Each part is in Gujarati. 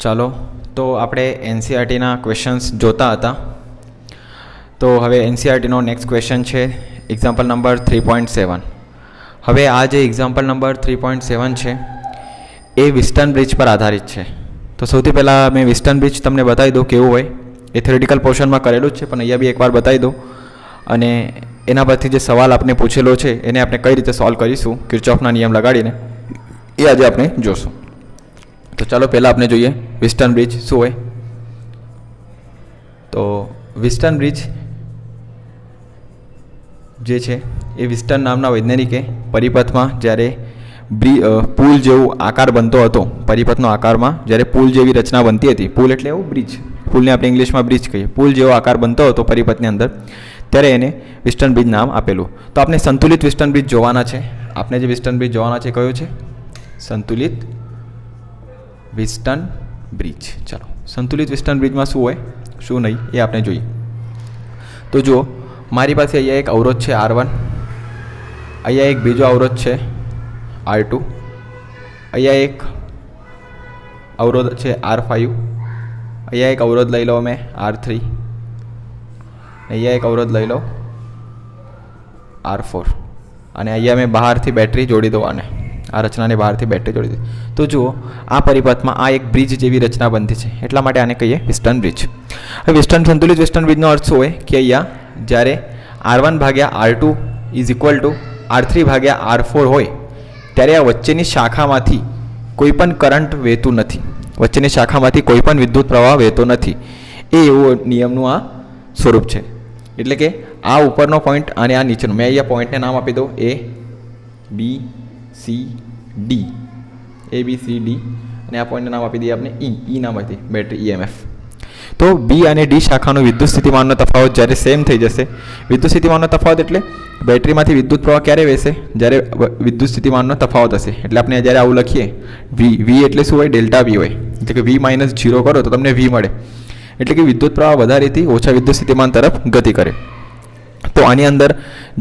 ચાલો તો આપણે એનસીઈઆરટીના ક્વેશ્ચન્સ જોતા હતા. તો હવે એનસીઈઆરટીનો નેક્સ્ટ ક્વેશ્ચન છે એક્ઝામ્પલ નંબર 3.7. હવે આ જે એક્ઝામ્પલ નંબર 3.7 છે એ વિસ્ટન બ્રિજ પર આધારિત છે. તો સૌથી પહેલાં મેં વિસ્ટન બ્રિજ તમને બતાવી દઉં કેવું હોય. એ થિયોરિટિકલ પોર્શનમાં કરેલું જ છે, પણ અહીંયા બી એકવાર બતાવી દઉં. અને એના પરથી જે સવાલ આપણે પૂછેલો છે એને આપણે કઈ રીતે સોલ્વ કરીશું કિર્ચોફના નિયમ લગાડીને, એ આજે આપણે જોશું. તો ચાલો પહેલાં આપણે જોઈએ વિસ્ટન બ્રિજ શું હોય. તો વિસ્ટન બ્રિજ જે છે એ વિસ્ટન નામના વૈજ્ઞાનિકે પરિપથમાં જ્યારે પુલ જેવો આકાર બનતો હતો, પરિપથનો આકારમાં જ્યારે પુલ જેવી રચના બનતી હતી, પુલ એટલે એવું બ્રિજ, પુલને આપણે ઇંગ્લિશમાં બ્રિજ કહીએ, પુલ જેવો આકાર બનતો હતો પરિપથની અંદર, ત્યારે એને વિસ્ટન બ્રિજ નામ આપેલું. તો આપણે સંતુલિત વિસ્ટન બ્રિજ જોવાના છે. આપણે જે વિસ્ટન બ્રિજ જોવાના છે કયો છે? સંતુલિત વિસ્ટન બ્રિજ. ચાલો, સંતુલિત વિસ્ટન બ્રિજમાં શું હોય શું નહીં એ આપણે જોઈએ. તો જુઓ, મારી પાસે અહીંયા એક અવરોધ છે R1, અહીંયા એક બીજો અવરોધ છે R2, અહીંયા એક અવરોધ છે R5, અહીંયા એક અવરોધ લઈ લો મેં R3, અહીંયા એક અવરોધ લઈ લો R4, અને અહીંયા મેં બહારથી બેટરી જોડી દો. આને આ રચનાને બહારથી બેટરી જોડી દે. તો જુઓ, આ પરિપથમાં આ એક બ્રિજ જેવી રચના બનતી છે, એટલા માટે આને કહીએ વિસ્ટન બ્રિજ. હવે સંતુલિત વિસ્ટન બ્રિજનો અર્થ શું હોય કે અહીંયા જ્યારે R1 ભાગ્યા R2 is equal two R3 ભાગ્યા R4 હોય ત્યારે આ વચ્ચેની શાખામાંથી કોઈ પણ કરંટ વહેતું નથી, વચ્ચેની શાખામાંથી કોઈ પણ વિદ્યુત પ્રવાહ વહેતો નથી. એ એવો નિયમનું આ સ્વરૂપ છે. એટલે કે આ ઉપરનો પોઈન્ટ અને આ નીચેનો, મેં અહીંયા પોઈન્ટને નામ આપી દઉં A, B, C, D, A, B, C, D, અને આ પોઈન્ટને નામ આપી દઈએ આપણે E નામ હતી બેટરી EMF. તો B અને D શાખાનો વિદ્યુત સ્થિતિમાનનો તફાવત જ્યારે સેમ થઈ જશે, વિદ્યુત સ્થિતિમાનનો તફાવત એટલે બેટરીમાંથી વિદ્યુત પ્રવાહ ક્યારે વહેશે? જ્યારે વિદ્યુત સ્થિતિમાનનો તફાવત હશે. એટલે આપણે જ્યારે આવું લખીએ V એટલે શું હોય? ડેલ્ટા V હોય. એટલે કે V - 0 કરો તો તમને V મળે. એટલે કે વિદ્યુત પ્રવાહ વધારેથી ઓછા વિદ્યુત સ્થિતિમાન તરફ ગતિ કરે. તો આની અંદર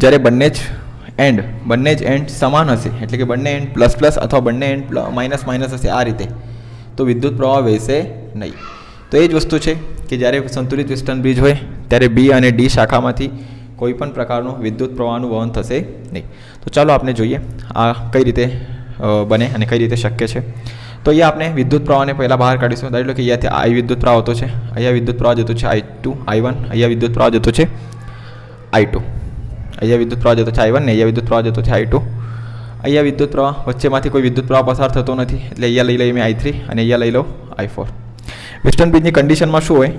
જ્યારે બંને જ એન્ડ સમાન હશે, એટલે કે બંને એન્ડ પ્લસ પ્લસ અથવા બંને એન્ડ માઇનસ માઇનસ હશે, આ રીતે, તો વિદ્યુત પ્રવાહ વહેશે નહીં. તો એ જ વસ્તુ છે કે જ્યારે સંતુલિત વિસ્ટન બ્રિજ હોય ત્યારે B અને D શાખામાંથી કોઈ પણ પ્રકારનું વિદ્યુત પ્રવાહનું વહન થશે નહીં. તો ચાલો આપણે જોઈએ આ કઈ રીતે બને અને કઈ રીતે શક્ય છે. તો અહીંયા આપણે વિદ્યુત પ્રવાહને પહેલાં બહાર કાઢીશું. ધારી લો કે અહીંયાથી I વિદ્યુત પ્રવાહ હોતો છે, અહીંયા વિદ્યુત પ્રવાહ જતો છે I2, I1, અહીંયા વિદ્યુત પ્રવાહ જતો છે I2, અહીંયા વિદ્યુત પ્રવાહ જતો છે I1 ને અહીંયા વિદ્યુત પ્રવાહ જતો છે I2. અહીંયા વિદ્યુત પ્રવાહ વચ્ચેમાંથી કોઈ વિદ્યુત પ્રવાહ પસાર થતો નથી, એટલે અહીંયા લઈ લઈએ મેં I3 અને અહીંયા લઈ લો I4. વિસ્ટન બ્રિજની કન્ડિશનમાં શું હોય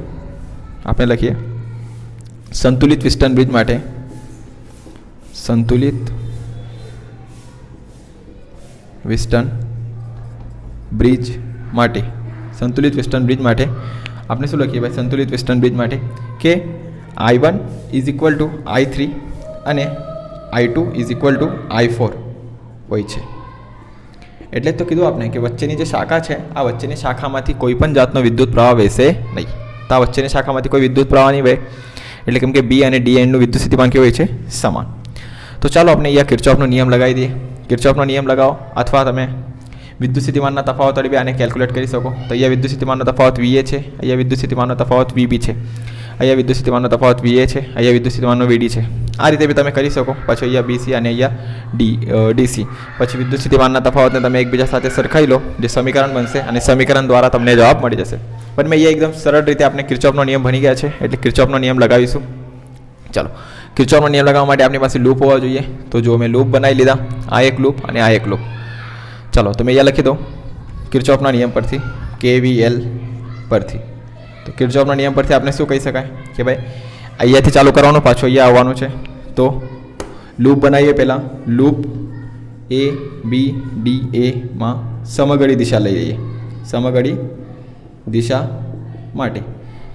આપણે લખીએ. સંતુલિત વિસ્ટન બ્રિજ માટે સંતુલિત વિસ્ટન બ્રિજ માટે આપણે શું લખીએ ભાઈ? સંતુલિત વિસ્ટન બ્રિજ માટે કે I1 is equal two I3 અને I2 is equal two I4 હોય છે. એટલે તો કીધું આપણે કે વચ્ચેની જે શાખા છે, આ વચ્ચેની શાખામાંથી કોઈ પણ જાતનો વિદ્યુત પ્રવાહ વહેશે નહીં. તો આ વચ્ચેની શાખામાંથી કોઈ વિદ્યુત પ્રવાહ નહીં વહે, એટલે કેમ કે B અને D એન્ડનું વિદ્યુત સ્થિતિમાન કેવું હોય છે? સમાન. તો ચાલો આપણે અહીંયા કિર્ચોફનો નિયમ લગાવી દઈએ. કિર્ચોફનો નિયમ લગાવો, અથવા તમે વિદ્યુત સ્થિતિમાનના તફાવત વડે આને કેલ્ક્યુલેટ કરી શકો. તો અહીંયા વિદ્યુત સ્થિતિમાનનો તફાવત VA છે, અહીંયા વિદ્યુત સ્થિતિમાનનો તફાવત VB છે, અહીંયા વિદ્યુત સ્થિતિમાનનો તફાવત VA છે, અહીંયા વિદ્યુત સ્થિતિમાનનો VD છે. આ રીતે બી તમે કરી શકો. પછી અહીંયા BC અને અહીંયા DC. પછી વિદ્યુત સ્થિતિમાનના તફાવતને તમે એકબીજા સાથે સરખાઈ લો, જે સમીકરણ બનશે, અને સમીકરણ દ્વારા તમને જવાબ મળી જશે. પણ મેં અહીંયા એકદમ સરળ રીતે આપણે કિર્ચોફનો નિયમ ભણી ગયા છે, એટલે કિર્ચોફનો નિયમ લગાવીશું. ચાલો, કિર્ચોફનો નિયમ લગાવવા માટે આપણી પાસે લૂપ હોવા જોઈએ. તો જો મેં લૂપ બનાવી લીધા, આ એક લૂપ અને આ એક લૂપ. ચાલો, તો મેં અહીંયા લખી દઉં કિર્ચોફના નિયમ પરથી, KVL પરથી. તો કિર્ચોફના નિયમ પરથી આપણે શું કહી શકાય કે ભાઈ અહીંયાથી ચાલુ કરવાનું, પાછું અહીંયા આવવાનું છે. તો લૂપ બનાવીએ. પહેલાં લૂપ ABDA માં સમઘડી દિશા લઈ લઈએ, સમઘડી દિશા માટે.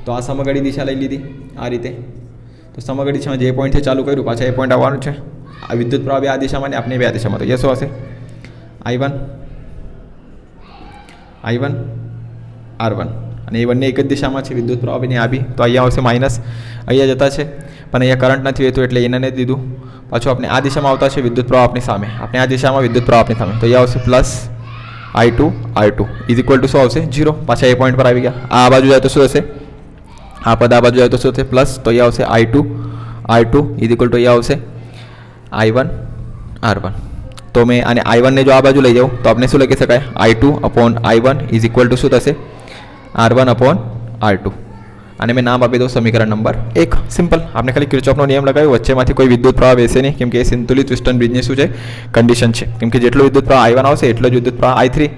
તો આ સમઘડી દિશા લઈ લીધી આ રીતે. તો સમઘડી દિશામાં જે પોઈન્ટથી ચાલુ કર્યું પાછા એ પોઈન્ટ આવવાનું છે. આ વિદ્યુત પ્રવાહ બે આ દિશામાં ને આપણે બે આ દિશામાં. તો એ શું હશે? I1 R1, અને એ બંને એક જ દિશામાં છે, વિદ્યુત પ્રવાહ બી આ બી. તો અહીંયા આવશે માઇનસ, અહીંયા જતા છે, પણ અહીંયા કરંટ નથી વહેતું એટલે એને નહીં દીધું. પાછું આપણે આ દિશામાં આવતા છે વિદ્યુત પ્રવાહ આપણી સામે, આપણે આ દિશામાં વિદ્યુત પ્રવાહ આપણી સામે. તો અહીંયા આવશે plus I2 R2 is equal two શું આવશે 0. પાછા એ પોઈન્ટ પર આવી ગયા. આ બાજુ જાય તો શું હશે? આ પદ આ બાજુ જાય તો શું થશે? પ્લસ. તો અહીંયા આવશે I2 R2 is equal two અહીંયા આવશે I1 R1. તો મેં આને I1 ને જો આ બાજુ લઈ જાઉં તો આપણે શું લખી શકાય? I2 upon I1 is equal two શું થશે? R1 upon R2. અને મેં નામ આપી દઉં સમીકરણ નંબર 1. સિમ્પલ. આપણે ખાલી કિર્ચોફનો નિયમ લગાવ્યો, વચ્ચેમાંથી કોઈ વિદ્યુત પ્રવાહ બેસે નહીં, કેમ કે એ સંતુલિત વિસ્ટર્ન બ્રિજની શું છે? કન્ડિશન છે. કેમ કે જેટલો વિદ્યુત પ્રવાહ I1 આવશે એટલો જ વિદ્યુત પ્રવાહ I3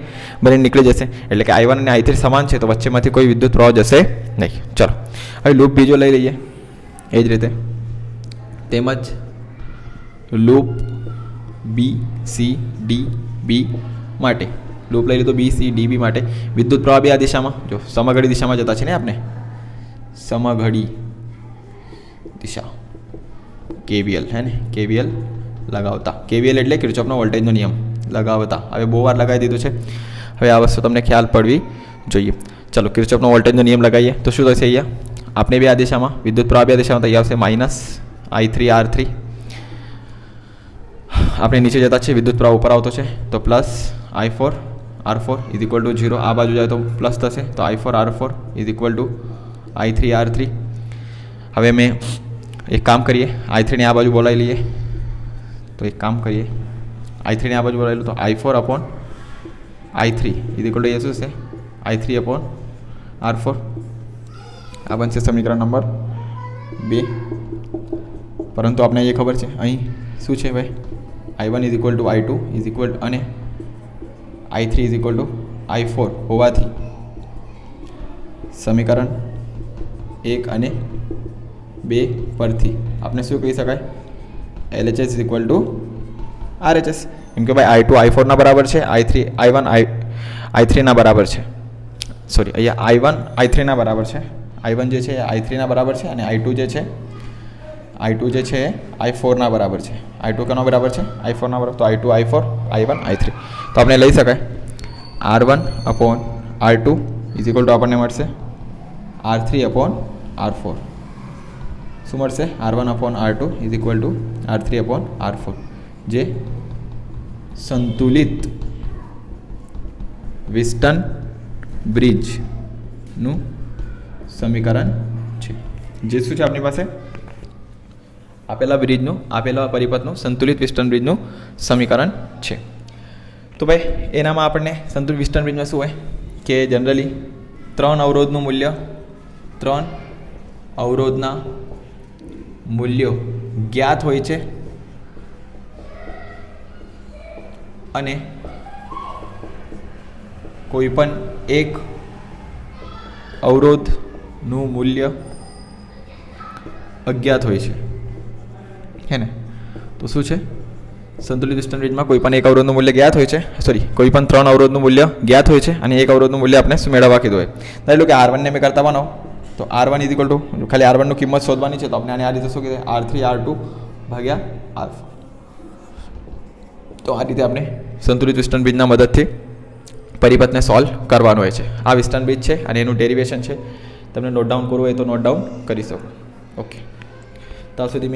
બની નીકળી જશે. એટલે કે I1 અને I3 સમાન છે, તો વચ્ચેમાંથી કોઈ વિદ્યુત પ્રવાહ જશે નહીં. ચલો હવે લૂપ બીજો લઈ લઈએ એ જ રીતે. તેમજ લૂપ BCDB માટે લૂપ લઈ લીધો BCDB માટે વિદ્યુત પ્રવાહ બે આ દિશામાં, જો સમઘડી દિશામાં જતા છે ને, આપણે સમઘડી દિશા KVL હે ને, KVL લગાવતા. KVL એટલે કિર્ચોફનો વોલ્ટેજનો નિયમ લગાવતા. હવે બહુ વાર લગાવી દીધું છે, હવે આ વસ્તુ તમને ખ્યાલ પડવી જોઈએ. ચલો કિર્ચોફનો વોલ્ટેજનો નિયમ લગાવીએ તો શું થશે? અહીંયા આપણે બે આ દિશામાં વિદ્યુત પ્રવાહ બે દિશામાં, તો અહીંયા આવશે માઇનસ I3 R3. આપણે નીચે જતા છે, વિદ્યુત પ્રવાહ ઉપર આવતો છે, તો plus I4 R4 is equal two 0. આ બાજુ જાય તો પ્લસ થશે, તો I4 R4 is equal two I3 R3. હવે મેં એક કામ કરીએ, I3 ને આ બાજુ બોલાવી લઈએ. તો એક કામ કરીએ, I3 ને આ બાજુ બોલાવી લો તો I4 upon I3 is equal to એ શું છે? I3 upon R4. આ બનશે સમીકરણ નંબર 2. પરંતુ આપણે એ ખબર છે અહીં શું છે ભાઈ? I1 is equal two I2 is equal અને I3 is equal two I4 હોવાથી સમીકરણ 1 અને 2 પરથી આપણે શું કહી શકાય? LHS is equal two RHS. કેમ કે ભાઈ I2 I4 ના બરાબર છે, I1 I3 ના બરાબર છે. સોરી, અહીંયા I1 I3 ના બરાબર છે. I1 જે છે I3 ના બરાબર છે, અને I2 જે છે I4 ના બરાબર છે. I2 કેનો બરાબર છે? I4 ના બરાબર. તો I2 I4 I1 I3. તો આપણે લઈ શકાય R1 upon R2 is equal two આપણને મળશે R3 અપોન R4. શું મળશે? R1 upon R2 is equal two R3 upon R4, જે સંતુલિત વિસ્ટન બ્રિજનું સમીકરણ છે. જે શું છે આપણી પાસે? આપેલા પરિપથનું સંતુલિત વિસ્ટન બ્રિજનું સમીકરણ છે. તો ભાઈ એનામાં આપણને સંતુલિત વિસ્ટન બ્રિજમાં શું હોય કે જનરલી 3 અવરોધના મૂલ્યો જ્ઞાત હોય છે, અને કોઈ પણ એક અવરોધનું મૂલ્ય અજ્ઞાત હોય છે, હે ને? તો શું છે? સંતુલિત વિસ્ટન બ્રિજમાં કોઈ પણ એક અવરોધનું મૂલ્ય જ્ઞાત હોય છે, કોઈ પણ 3 અવરોધનું મૂલ્ય જ્ઞાત હોય છે, અને એક અવરોધનું મૂલ્ય આપણે શું મેળવવા કીધું હોય. ધારો કે R1 ને મેં કરતા બનાવો, તો R1 ઇઝ ઇક્વલ ટુ ખાલી R1 નું કિંમત શોધવાની છે, તો આપણે આને આ રીતે શું કીધું? R3 R2 ભાગ્યા R4. તો આ રીતે આપણે સંતુલિત વિસ્ટન બ્રિજના મદદથી પરિપથને સોલ્વ કરવાનો હોય છે. આ વિસ્ટન બ્રિજ છે અને એનું ડેરિવેશન છે. તમને નોટ ડાઉન કરવું હોય તો નોટ ડાઉન કરી શકો. ઓકે, ત્યાં સુધી